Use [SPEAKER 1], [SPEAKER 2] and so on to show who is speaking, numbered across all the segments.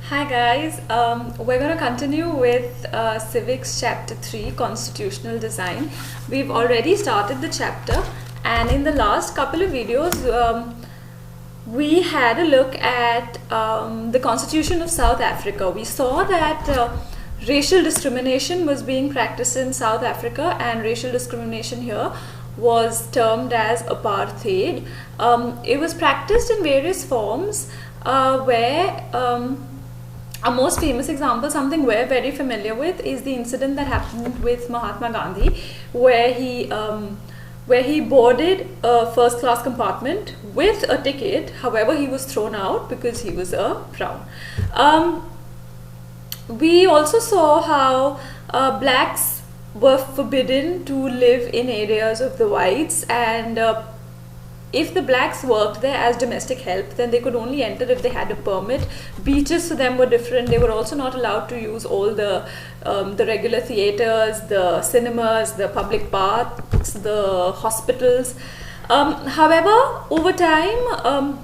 [SPEAKER 1] Hi guys, we're going to continue with Civics Chapter 3, Constitutional Design. We've already started the chapter, and in the last couple of videos we had a look at the Constitution of South Africa. We saw that racial discrimination was being practiced in South Africa, and racial discrimination here was termed as apartheid. It was practiced in various forms where a most famous example, something we're very familiar with, is the incident that happened with Mahatma Gandhi, where he boarded a first-class compartment with a ticket. However, he was thrown out because he was a brown. We also saw how blacks were forbidden to live in areas of the whites, and if the blacks worked there as domestic help, then they could only enter if they had a permit. Beaches for them were different. They were also not allowed to use all the regular theaters, the cinemas, the public parks, the hospitals. However, over time,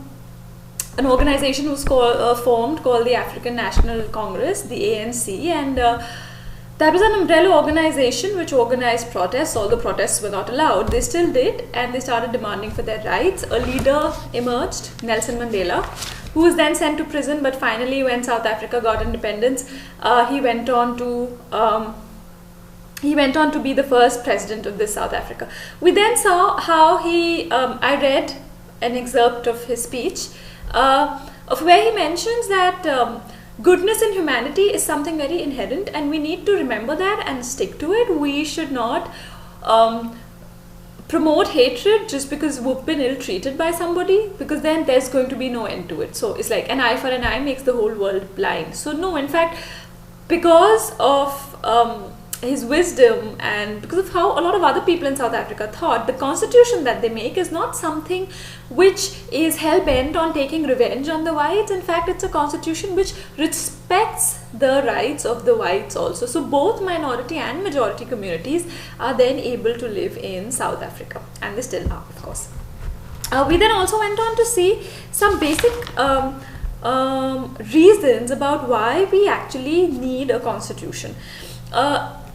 [SPEAKER 1] an organization was formed called the African National Congress, the ANC, and that was an umbrella organization which organized protests. Although protests were not allowed, they still did, and they started demanding for their rights. A leader emerged, Nelson Mandela, who was then sent to prison, but finally when South Africa got independence, he went on to be the first president of this South Africa. We then saw how I read an excerpt of his speech, of where he mentions that goodness in humanity is something very inherent, and we need to remember that and stick to it. We should not promote hatred just because we've been ill-treated by somebody, because then there's going to be no end to it. So it's like an eye for an eye makes the whole world blind. So no, in fact, because of his wisdom and because of how a lot of other people in South Africa thought, the constitution that they make is not something which is hell-bent on taking revenge on the whites. In fact, it's a constitution which respects the rights of the whites also. So both minority and majority communities are then able to live in South Africa, and they still are, of course. We then also went on to see some basic reasons about why we actually need a constitution.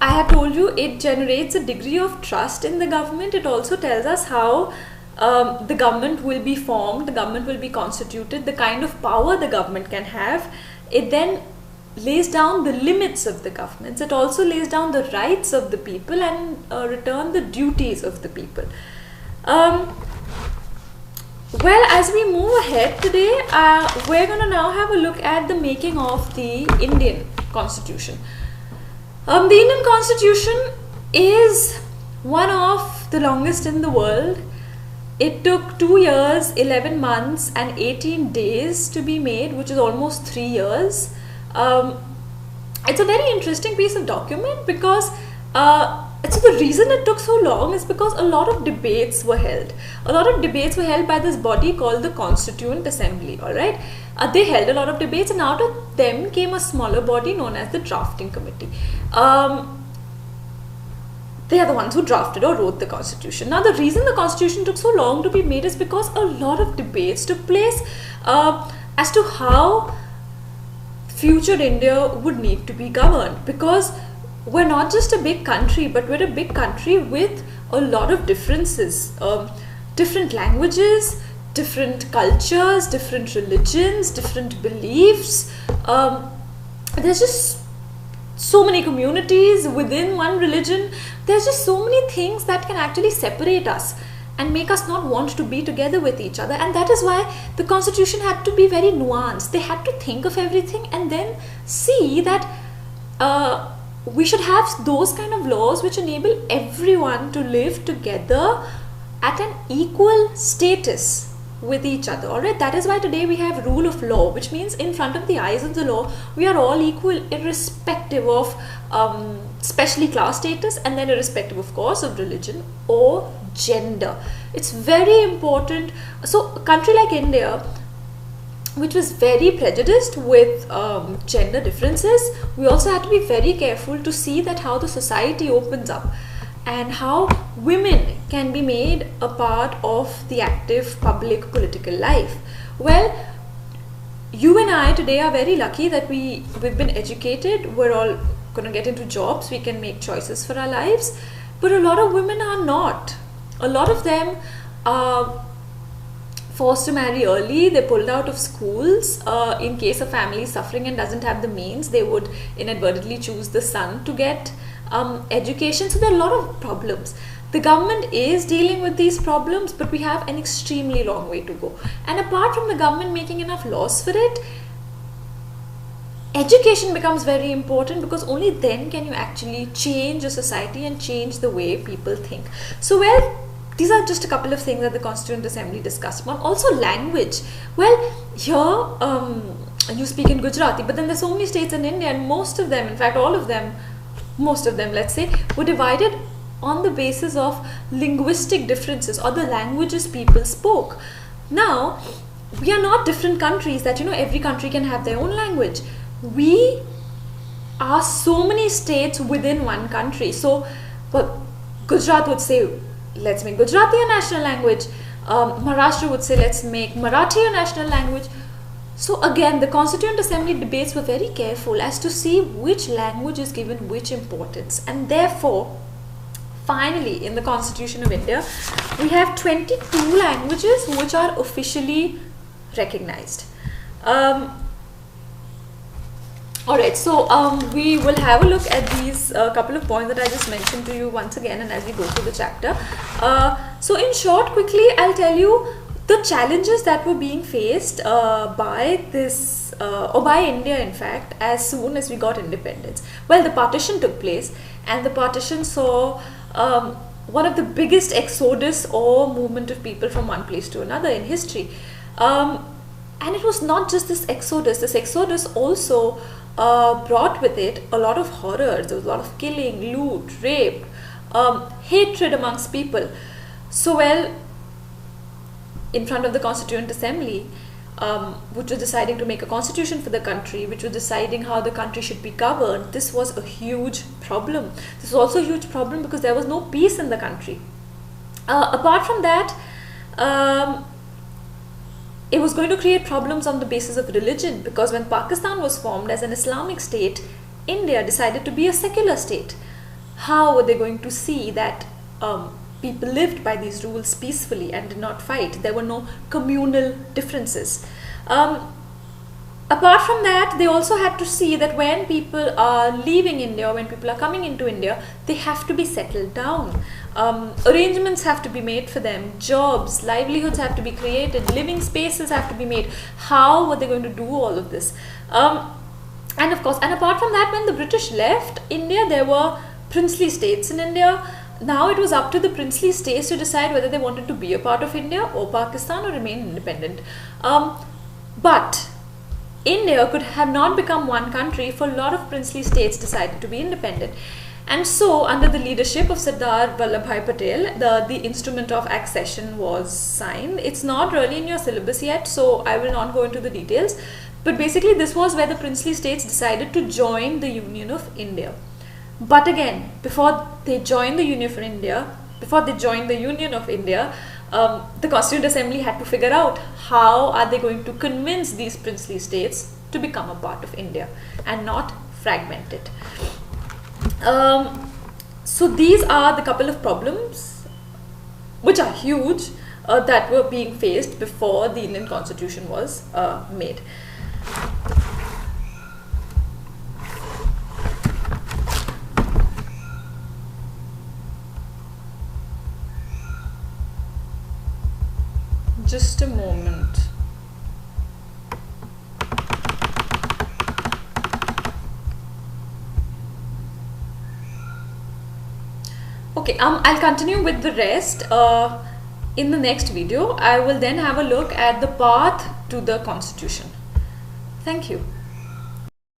[SPEAKER 1] I have told you it generates a degree of trust in the government. It also tells us how the government will be formed, the government will be constituted, the kind of power the government can have. It then lays down the limits of the governments. It also lays down the rights of the people and return the duties of the people. Well, as we move ahead today, we're going to now have a look at the making of the Indian Constitution. The Indian Constitution is one of the longest in the world. It took 2 years, 11 months and 18 days to be made, which is almost 3 years. It's a very interesting piece of document because so the reason it took so long is because a lot of debates were held. A lot of debates were held by this body called the Constituent Assembly, alright? They held a lot of debates, and out of them came a smaller body known as the Drafting Committee. They are the ones who drafted or wrote the constitution. Now, the reason the constitution took so long to be made is because a lot of debates took place as to how future India would need to be governed, because we're not just a big country, but we're a big country with a lot of differences, different languages, different cultures, different religions, different beliefs. There's just so many communities within one religion. There's just so many things that can actually separate us and make us not want to be together with each other, and that is why the constitution had to be very nuanced. They had to think of everything and then see that we should have those kind of laws which enable everyone to live together at an equal status with each other. Alright, that is why today we have rule of law, which means in front of the eyes of the law we are all equal, irrespective of especially class status, and then irrespective of course of religion or gender. It's very important. So a country like India, which was very prejudiced with gender differences, we also had to be very careful to see that how the society opens up and how women can be made a part of the active public political life. Well, you and I today are very lucky that we've been educated. We're all going to get into jobs. We can make choices for our lives. But a lot of women are not. A lot of them are forced to marry early. They're pulled out of schools. In case a family is suffering and doesn't have the means, they would inadvertently choose the son to get education. So there are a lot of problems. The government is dealing with these problems, but we have an extremely long way to go. And apart from the government making enough laws for it, education becomes very important, because only then can you actually change a society and change the way people think. So, well, these are just a couple of things that the Constituent Assembly discussed upon. Also, language. Well, here you speak in Gujarati, but then there's so many states in India, and most of them, in fact all of them, most of them, let's say, were divided on the basis of linguistic differences or the languages people spoke. Now, we are not different countries that, every country can have their own language. We are so many states within one country. So, Gujarat would say, let's make Gujarati a national language. Maharashtra would say, let's make Marathi a national language. So again, the Constituent Assembly debates were very careful as to see which language is given which importance. And therefore, finally, in the Constitution of India, we have 22 languages which are officially recognized. Alright, so we will have a look at these couple of points that I just mentioned to you once again, and as we go through the chapter. So in short, quickly, I'll tell you the challenges that were being faced by this, or by India in fact, as soon as we got independence. Well, the partition took place, and the partition saw one of the biggest exodus or movement of people from one place to another in history. And it was not just this exodus also brought with it a lot of horrors. There was a lot of killing, loot, rape, hatred amongst people. So, well, in front of the Constituent Assembly, which was deciding to make a constitution for the country, which was deciding how the country should be governed, this was a huge problem. This was also a huge problem because there was no peace in the country. Apart from that, it was going to create problems on the basis of religion, because when Pakistan was formed as an Islamic state, India decided to be a secular state. How were they going to see that people lived by these rules peacefully and did not fight? There were no communal differences. Apart from that, they also had to see that when people are leaving India, when people are coming into India, they have to be settled down. Arrangements have to be made for them, jobs, livelihoods have to be created, living spaces have to be made. How were they going to do all of this? And of course, and apart from that, when the British left India, there were princely states in India. Now it was up to the princely states to decide whether they wanted to be a part of India or Pakistan or remain independent. But India could have not become one country if a lot of princely states decided to be independent. And so, under the leadership of Sardar Vallabhbhai Patel, the instrument of accession was signed. It's not really in your syllabus yet, so I will not go into the details. But basically, this was where the princely states decided to join the Union of India. But again, before they joined the Union of India, the Constituent Assembly had to figure out how are they going to convince these princely states to become a part of India and not fragment it. So these are the couple of problems which are huge that were being faced before the Indian Constitution was made. Just a moment. Okay, I'll continue with the rest in the next video. I will then have a look at the path to the Constitution. Thank you.